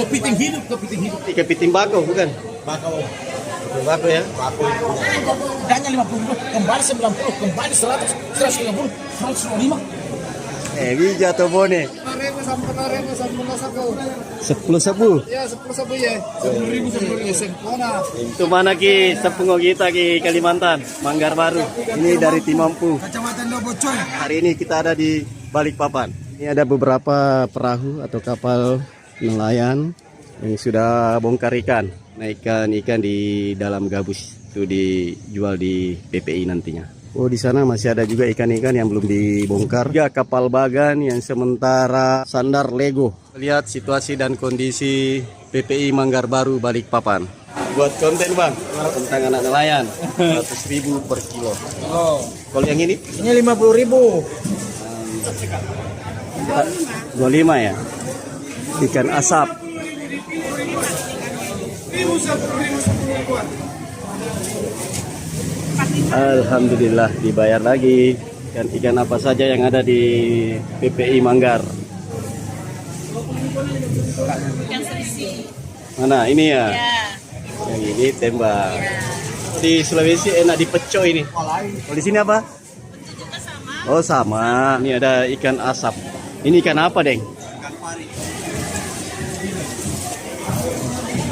Kepiting hidup, kepiting hidup. Kepiting bakau bukan? Bakau. Kepiting bakau ya. Bakau. Danya 50, kembali 90, kembali 100, 150, 125. Bija atau bone? 10 sabu. Ya, 10 sabu ya. 10.000 sempurna. Itu mana ki sepungo kita ki Kalimantan, Manggar Baru. Ini dari Timampu. Kecamatan Dobocoy. Hari ini kita ada di Balikpapan. Ini ada beberapa perahu atau kapal nelayan yang sudah bongkar ikan. Nah, ikan di dalam gabus itu dijual di PPI nantinya. Oh, di sana masih ada juga ikan-ikan yang belum dibongkar. Juga kapal bagan yang sementara sandar Lego. Lihat situasi dan kondisi PPI Manggar Baru Balikpapan. Buat konten bang tentang anak nelayan 100.000 per kilo. Oh, Kalau yang ini? ini 50.000. 25 ya. Ikan asap. Alhamdulillah dibayar lagi. Ikan apa saja yang ada di PPI Manggar. Mana ini ya? Yang ini tembak. Di Sulawesi enak dipeco ini. Kalau di sini apa? Oh sama. Ini ada ikan asap. Ini ikan apa, Deng?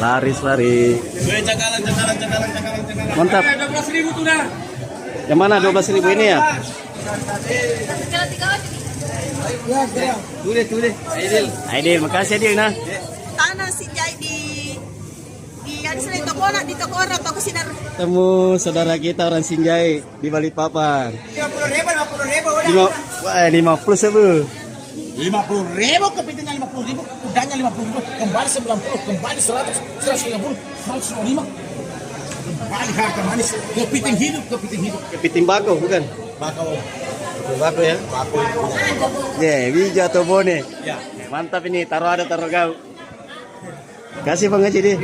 Laris. Cakalan. Mantap. 12.000 tuh dah. Yang mana 12.000 ini ya? Tulis. Aidil, makasih Aidil nah. Tanah si Jai di di toko orang toko sinar. Temu saudara kita orang Sinjai di Balikpapan. 50 sabu. 50.000, kepitingnya 50.000, udahnya 50.000, kembali 90, kembali 100, 150, 125. Kembali harga manis. Kepiting hidup. Kepiting bakau bukan? Bakau. Kepiting bakau ya. Bakau. Bija atau bone? Ya. Mantap ini, taruh kau. Kasih Bang Haji deh.